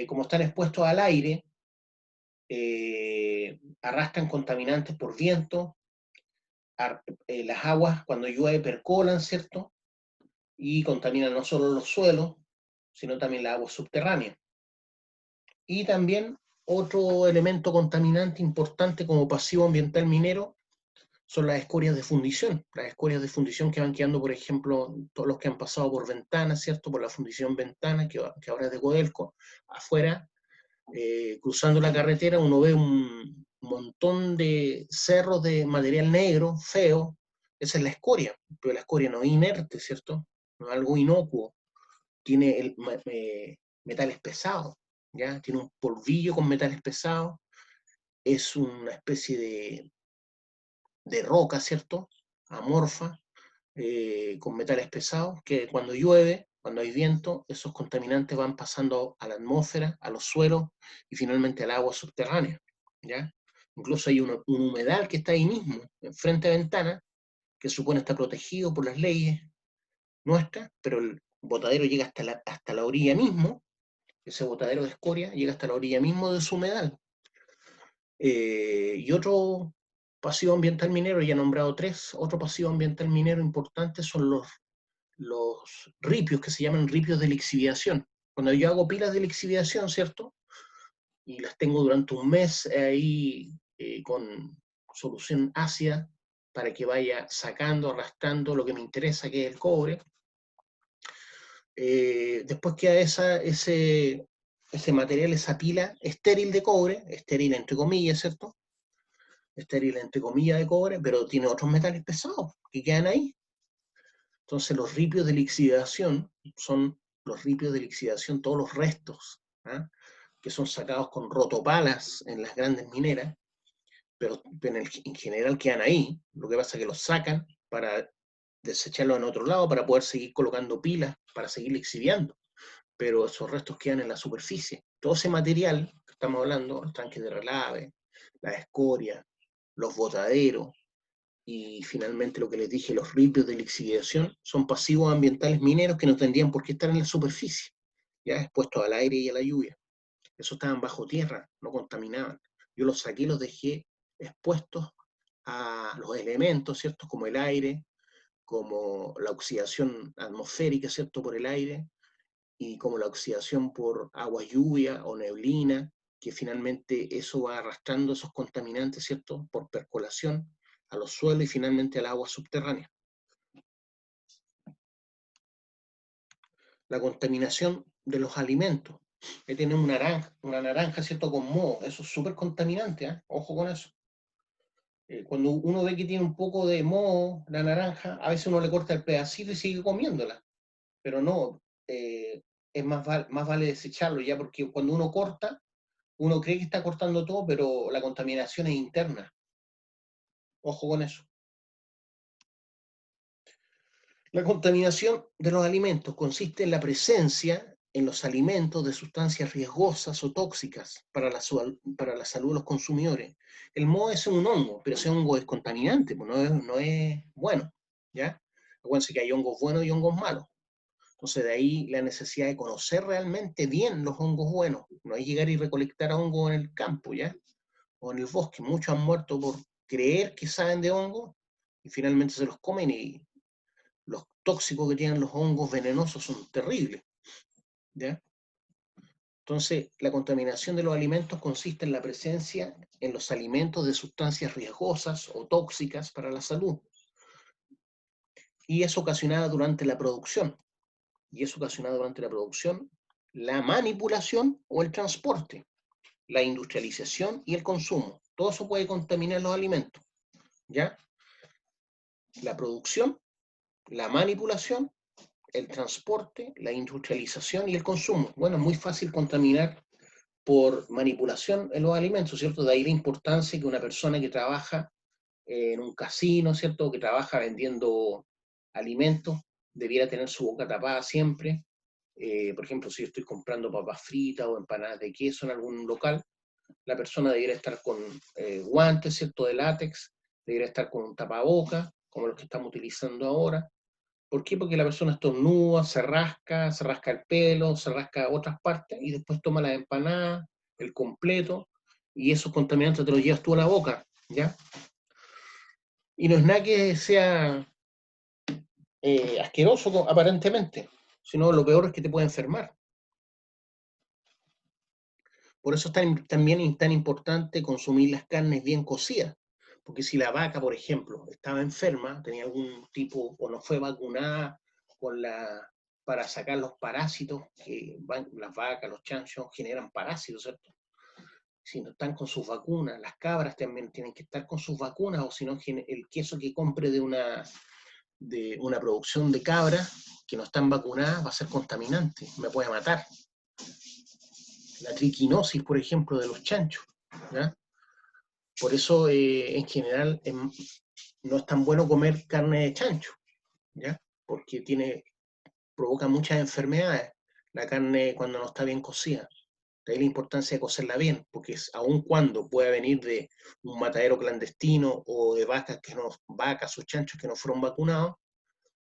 como están expuestos al aire, arrastran contaminantes por viento, las aguas cuando llueve percolan, ¿cierto? Y contaminan no solo los suelos, sino también las aguas subterráneas. Y también otro elemento contaminante importante como pasivo ambiental minero son las escorias de fundición. Las escorias de fundición que van quedando, por ejemplo, todos los que han pasado por Ventana, ¿cierto? Por la fundición Ventana, que ahora es de Codelco, afuera, cruzando la carretera, uno ve un montón de cerros de material negro, feo. Esa es la escoria, pero la escoria no es inerte, ¿cierto? No es algo inocuo. Tiene metales pesados, ¿ya? Tiene un polvillo con metales pesados. Es una especie de roca, ¿cierto? Amorfa, con metales pesados, que cuando llueve, cuando hay viento, esos contaminantes van pasando a la atmósfera, a los suelos y finalmente al agua subterránea, ¿ya? Incluso hay un humedal que está ahí mismo, enfrente de Ventana, que supone estar protegido por las leyes nuestras, pero el botadero llega hasta la orilla mismo, ese botadero de escoria llega hasta la orilla mismo de su humedal. Y otro pasivo ambiental minero, ya he nombrado tres, otro pasivo ambiental minero importante son los ripios, que se llaman ripios de lixiviación. Cuando yo hago pilas de lixiviación, ¿cierto? Y las tengo durante un mes ahí con solución ácida para que vaya sacando, arrastrando lo que me interesa, que es el cobre. Después queda ese material, esa pila estéril de cobre, estéril entre comillas, ¿cierto? Estéril entre comillas de cobre, pero tiene otros metales pesados que quedan ahí. Entonces los ripios de lixiviación son los ripios de lixiviación, todos los restos, ¿ah?, que son sacados con rotopalas en las grandes mineras, pero en general quedan ahí. Lo que pasa es que los sacan para desecharlos en otro lado, para poder seguir colocando pilas, para seguir lixiviando, pero esos restos quedan en la superficie. todo ese material que estamos hablando, los tanques de relave, la escoria, los botaderos, y finalmente lo que les dije, los ripios de lixiviación, son pasivos ambientales mineros que no tendrían por qué estar en la superficie, ya expuestos al aire y a la lluvia. Esos estaban bajo tierra, no contaminaban. Yo los saqué y los dejé expuestos a los elementos, ¿cierto? Como el aire, como la oxidación atmosférica, ¿cierto? Por el aire, y como la oxidación por agua lluvia o neblina, que finalmente eso va arrastrando esos contaminantes, ¿cierto? Por percolación a los suelos y finalmente al agua subterránea. La contaminación de los alimentos. Ahí tenemos una naranja, ¿cierto? Con moho. Eso es súper contaminante, ¿eh? Ojo con eso. Cuando uno ve que tiene un poco de moho, la naranja, a veces uno le corta el pedacito y sigue comiéndola. Pero no, es más vale desecharlo ya, porque cuando uno corta, uno cree que está cortando todo, pero la contaminación es interna. Ojo con eso. La contaminación de los alimentos consiste en la presencia en los alimentos de sustancias riesgosas o tóxicas para la salud de los consumidores. El moho es un hongo, pero ese hongo es contaminante, pues no es bueno, ¿ya? Acuérdense que hay hongos buenos y hongos malos. Entonces, de ahí la necesidad de conocer realmente bien los hongos buenos. No es llegar y recolectar hongos en el campo, ¿ya? O en el bosque. Muchos han muerto por creer que saben de hongos y finalmente se los comen, y los tóxicos que tienen los hongos venenosos son terribles, ¿ya? Entonces, la contaminación de los alimentos consiste en la presencia en los alimentos de sustancias riesgosas o tóxicas para la salud, y es ocasionada durante la producción. La manipulación o el transporte, la industrialización y el consumo. Todo eso puede contaminar los alimentos, ¿ya? La producción, la manipulación, el transporte, la industrialización y el consumo. Bueno, es muy fácil contaminar por manipulación en los alimentos, ¿cierto? De ahí la importancia que una persona que trabaja en un casino, ¿cierto? Que trabaja vendiendo alimentos, debiera tener su boca tapada siempre. Por ejemplo, si yo estoy comprando papas fritas o empanadas de queso en algún local, la persona debiera estar con guantes, ¿cierto? De látex, debiera estar con un tapaboca, como los que estamos utilizando ahora. ¿Por qué? Porque la persona estornuda, se rasca el pelo, se rasca otras partes y después toma la empanada, el completo, y esos contaminantes te los llevas tú a la boca, ¿ya? Y no es nada que sea asqueroso aparentemente, sino lo peor es que te puede enfermar. Por eso también es tan importante consumir las carnes bien cocidas, porque si la vaca, por ejemplo, estaba enferma, tenía algún tipo, o no fue vacunada con para sacar los parásitos, que las vacas, los chanchos generan parásitos, ¿cierto? Si no están con sus vacunas, las cabras también tienen que estar con sus vacunas, o si no, el queso que compre de una producción de cabras que no están vacunadas va a ser contaminante, me puede matar. La triquinosis, por ejemplo, de los chanchos, ¿ya? Por eso, en general, no es tan bueno comer carne de chancho, ¿ya? Porque provoca muchas enfermedades la carne cuando no está bien cocida. De ahí la importancia de cocerla bien, porque aun cuando pueda venir de un matadero clandestino o de vacas o chanchos que no fueron vacunados,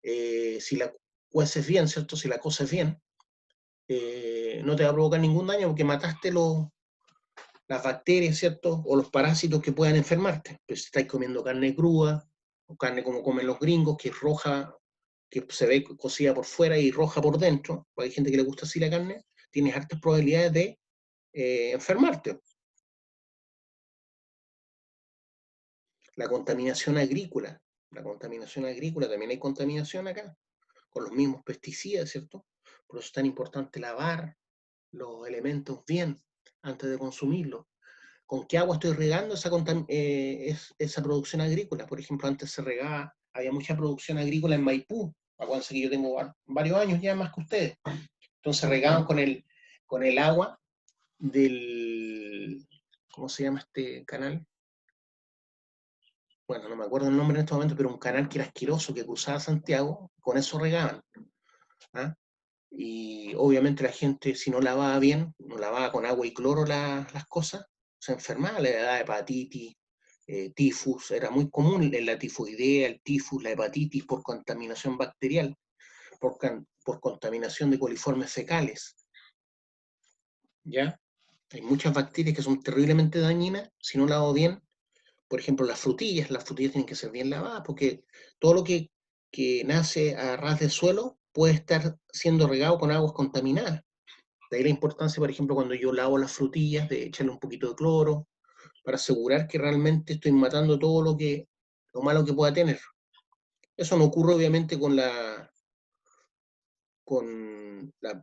si la cueces bien, ¿cierto? Si la coces bien, no te va a provocar ningún daño porque mataste las bacterias, ¿cierto? O los parásitos que puedan enfermarte. Pero si estáis comiendo carne cruda, o carne como comen los gringos, que es roja, que se ve cocida por fuera y roja por dentro, pues hay gente que le gusta así la carne, tienes altas probabilidades de enfermarte. La contaminación agrícola. La contaminación agrícola, también hay contaminación acá, con los mismos pesticidas, ¿cierto? Por eso es tan importante lavar los elementos bien antes de consumirlos. ¿Con qué agua estoy regando esa producción agrícola? Por ejemplo, antes se regaba, había mucha producción agrícola en Maipú. Acuérdense que yo tengo varios años ya más que ustedes. Entonces regaban con el agua del, ¿cómo se llama este canal? Bueno, no me acuerdo el nombre en este momento, pero un canal que era asqueroso, que cruzaba Santiago, con eso regaban, ¿ah? Y obviamente la gente, si no lavaba bien, no lavaba con agua y cloro las cosas, se enfermaba, le daba hepatitis, tifus, era muy común la tifoidea, el tifus, la hepatitis por contaminación bacterial, por contaminación de coliformes fecales, ¿ya? Hay muchas bacterias que son terriblemente dañinas si no lavo bien. Por ejemplo, las frutillas tienen que ser bien lavadas porque todo lo que nace a ras de suelo puede estar siendo regado con aguas contaminadas. De ahí la importancia, por ejemplo, cuando yo lavo las frutillas, de echarle un poquito de cloro para asegurar que realmente estoy matando todo lo malo que pueda tener. Eso no ocurre obviamente con la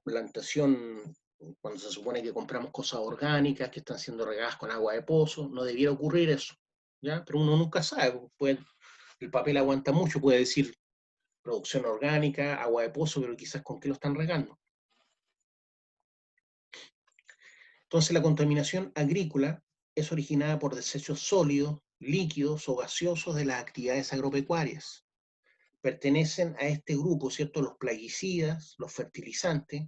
plantación, cuando se supone que compramos cosas orgánicas que están siendo regadas con agua de pozo, no debiera ocurrir eso, ¿ya? Pero uno nunca sabe, el papel aguanta mucho, puede decir producción orgánica, agua de pozo, pero quizás con qué lo están regando. Entonces la contaminación agrícola es originada por desechos sólidos, líquidos o gaseosos de las actividades agropecuarias. Pertenecen a este grupo, ¿cierto? Los plaguicidas, los fertilizantes.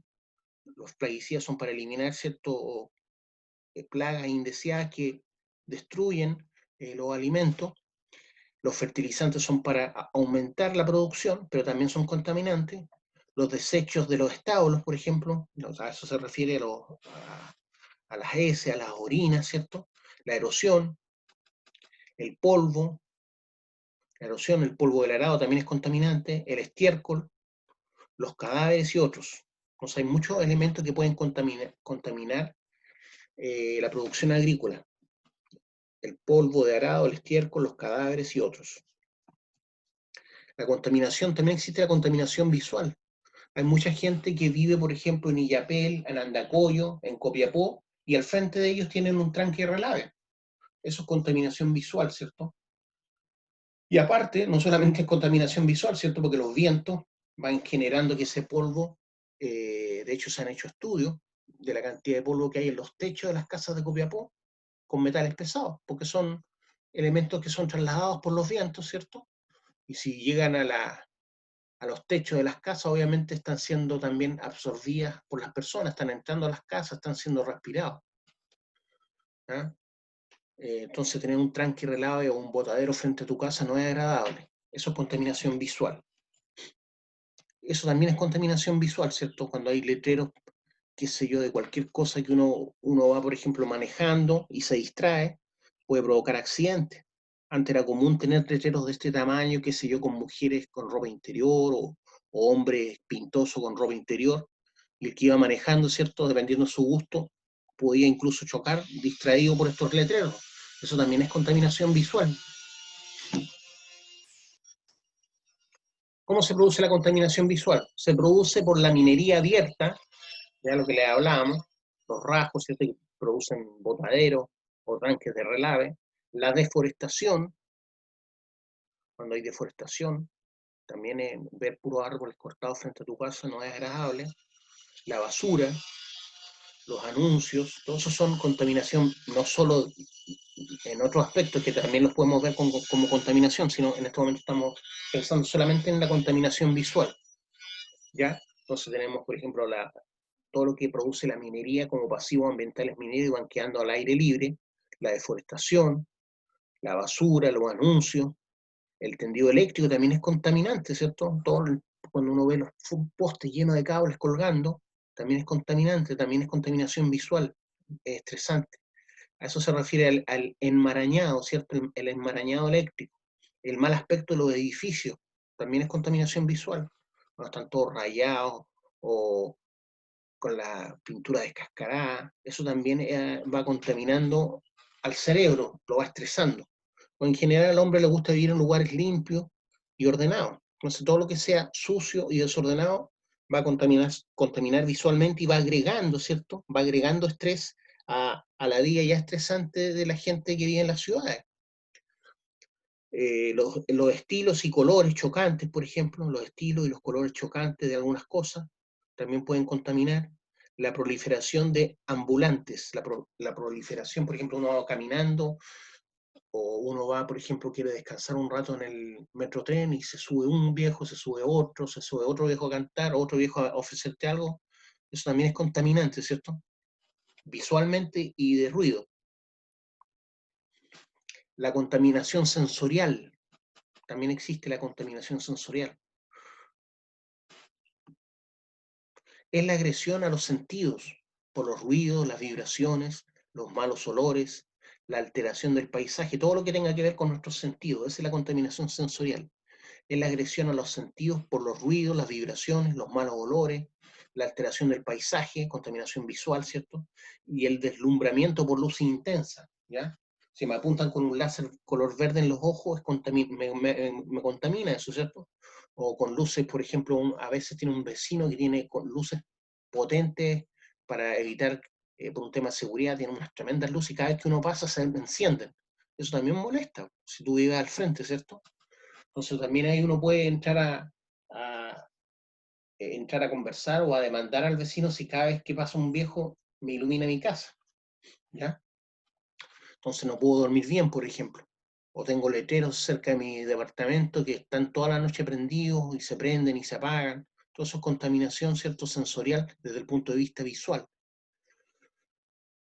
Los plaguicidas son para eliminar, ¿cierto? Plagas indeseadas que destruyen los alimentos. Los fertilizantes son para aumentar la producción, pero también son contaminantes. Los desechos de los establos, por ejemplo, a eso se refiere a las heces, a las orinas, ¿cierto? La erosión, el polvo, la erosión, el polvo del arado también es contaminante, el estiércol, los cadáveres y otros. Entonces hay muchos elementos que pueden contaminar la producción agrícola. El polvo de arado, el estiércol, los cadáveres y otros. La contaminación, también existe la contaminación visual. Hay mucha gente que vive, por ejemplo, en Illapel, en Andacollo, en Copiapó, y al frente de ellos tienen un tranque de relave. Eso es contaminación visual, ¿cierto? Y aparte, no solamente es contaminación visual, ¿cierto? Porque los vientos van generando que ese polvo, de hecho se han hecho estudios de la cantidad de polvo que hay en los techos de las casas de Copiapó con metales pesados, porque son elementos que son trasladados por los vientos, ¿cierto? Y si llegan a los techos de las casas, obviamente están siendo también absorbidas por las personas, están entrando a las casas, están siendo respirados. ¿Ah? Entonces tener un tranque relave o un botadero frente a tu casa no es agradable. Eso es contaminación visual. Eso también es contaminación visual, ¿cierto? Cuando hay letreros, qué sé yo, de cualquier cosa que uno va, por ejemplo, manejando y se distrae, puede provocar accidentes. Antes era común tener letreros de este tamaño, qué sé yo, con mujeres con ropa interior o hombres pintosos con ropa interior, y el que iba manejando, ¿cierto? Dependiendo de su gusto, podía incluso chocar distraído por estos letreros. Eso también es contaminación visual. ¿Cómo se produce la contaminación visual? Se produce por la minería abierta, ya lo que le hablábamos, los rasgos, ¿cierto? Que producen botaderos o tanques de relave, la deforestación, cuando hay deforestación, también ver puros árboles cortados frente a tu casa no es agradable, la basura, los anuncios, todo eso son contaminación, no solo en otros aspectos que también los podemos ver como contaminación, sino en este momento estamos pensando solamente en la contaminación visual, ¿ya? Entonces tenemos, por ejemplo, todo lo que produce la minería como pasivos ambientales mineros y van quedando al aire libre, la deforestación, la basura, los anuncios, el tendido eléctrico también es contaminante, ¿cierto? Cuando uno ve los postes llenos de cables colgando, también es contaminante, también es contaminación visual, es estresante. A eso se refiere al enmarañado, ¿cierto? El enmarañado eléctrico. El mal aspecto de los edificios también es contaminación visual. Cuando están todos rayados o con la pintura descascarada, eso también va contaminando al cerebro, lo va estresando. O en general al hombre le gusta vivir en lugares limpios y ordenados. Entonces todo lo que sea sucio y desordenado va a contaminar visualmente y va agregando, ¿cierto? Va agregando estrés a la vida ya estresante de la gente que vive en las ciudades. Los estilos y colores chocantes, por ejemplo, los estilos y los colores chocantes de algunas cosas también pueden contaminar. La proliferación de ambulantes, la proliferación, por ejemplo, uno va caminando o uno va, por ejemplo, quiere descansar un rato en el metrotren y se sube un viejo, se sube otro viejo a cantar, otro viejo a ofrecerte algo, eso también es contaminante, ¿cierto? Visualmente y de ruido. La contaminación sensorial, también existe la contaminación sensorial. Es la agresión a los sentidos, por los ruidos, las vibraciones, los malos olores, la alteración del paisaje, todo lo que tenga que ver con nuestros sentidos, esa es la contaminación sensorial. Es la agresión a los sentidos por los ruidos, las vibraciones, los malos olores, la alteración del paisaje, contaminación visual, ¿cierto? Y el deslumbramiento por luz intensa, ¿ya? Si me apuntan con un láser color verde en los ojos, me contamina eso, ¿cierto? O con luces, por ejemplo, a veces tiene un vecino que tiene con luces potentes para evitar, por un tema de seguridad, tiene unas tremendas luces y cada vez que uno pasa se encienden. Eso también molesta, si tú vives al frente, ¿cierto? Entonces también ahí uno puede a entrar a conversar o a demandar al vecino si cada vez que pasa un viejo me ilumina mi casa, ¿ya? Entonces no puedo dormir bien, por ejemplo. O tengo letreros cerca de mi departamento que están toda la noche prendidos y se prenden y se apagan. Todo eso es contaminación, ¿cierto? Sensorial desde el punto de vista visual.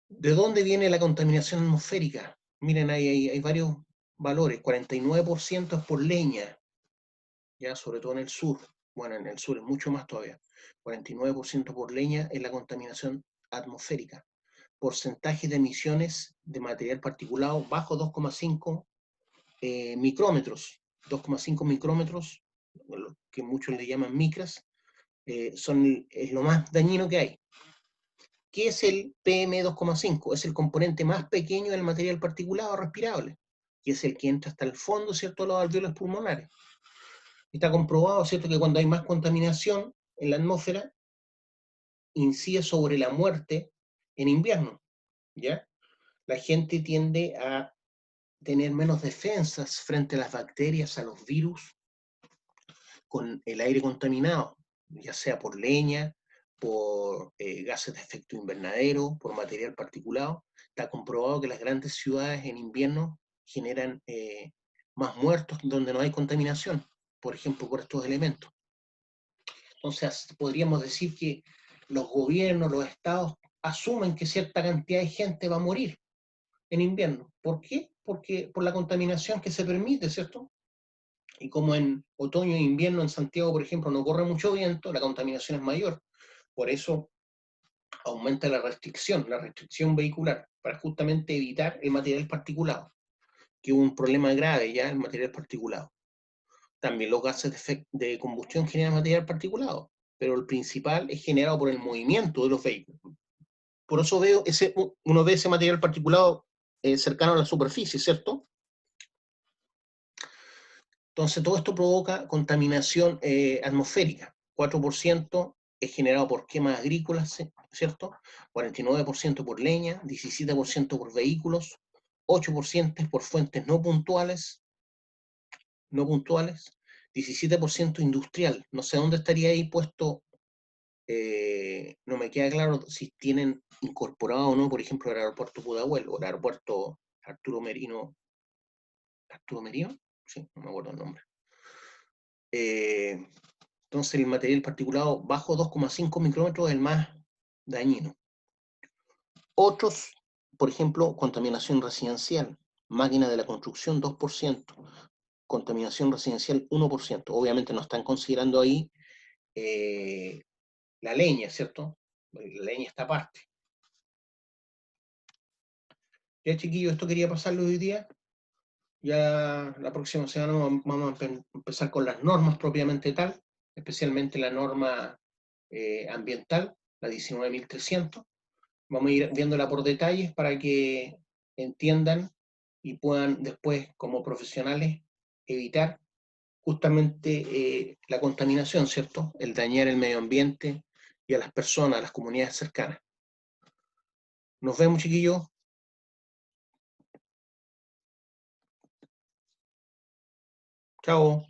¿De dónde viene la contaminación atmosférica? Miren, hay varios valores. 49% es por leña, ya sobre todo en el sur. Bueno, en el sur es mucho más todavía. 49% por leña es la contaminación atmosférica. Porcentaje de emisiones de material particulado bajo 2,5 micrómetros. 2,5 micrómetros, que muchos le llaman micras, es lo más dañino que hay. ¿Qué es el PM2,5? Es el componente más pequeño del material particulado respirable, que es el que entra hasta el fondo, ¿cierto?, de los alveolos pulmonares. Está comprobado, ¿cierto?, que cuando hay más contaminación en la atmósfera, incide sobre la muerte en invierno, ¿ya? La gente tiende a tener menos defensas frente a las bacterias, a los virus, con el aire contaminado, ya sea por leña, por gases de efecto invernadero, por material particulado. Está comprobado que las grandes ciudades en invierno generan más muertos donde no hay contaminación, por ejemplo, por estos elementos. Entonces, podríamos decir que los gobiernos, los estados, asumen que cierta cantidad de gente va a morir en invierno. ¿Por qué? Porque por la contaminación que se permite, ¿cierto? Y como en otoño e invierno en Santiago, por ejemplo, no corre mucho viento, la contaminación es mayor. Por eso aumenta la restricción vehicular, para justamente evitar el material particulado, que es un problema grave ya el material particulado. También los gases de combustión generan material particulado, pero el principal es generado por el movimiento de los vehículos. Por eso uno ve ese material particulado cercano a la superficie, ¿cierto? Entonces, todo esto provoca contaminación atmosférica. 4% es generado por quemas agrícolas, ¿cierto? 49% por leña, 17% por vehículos, 8% por fuentes no puntuales, 17% industrial. No sé dónde estaría ahí puesto, no me queda claro si tienen incorporado o no, por ejemplo, el aeropuerto Pudahuel o el aeropuerto Arturo Merino. ¿Arturo Merino? Sí, no me acuerdo el nombre. Entonces el material particulado bajo 2,5 micrómetros es el más dañino. Otros, por ejemplo, contaminación residencial, máquina de la construcción 2%, contaminación residencial 1%. Obviamente no están considerando ahí la leña, ¿cierto? La leña está aparte. Ya, chiquillos, esto quería pasarlo hoy día. Ya la próxima semana vamos a empezar con las normas propiamente tal, especialmente la norma ambiental, la 19.300. Vamos a ir viéndola por detalles para que entiendan y puedan después, como profesionales, evitar justamente la contaminación, ¿cierto? El dañar el medio ambiente y a las personas, a las comunidades cercanas. Nos vemos, chiquillos. Chao.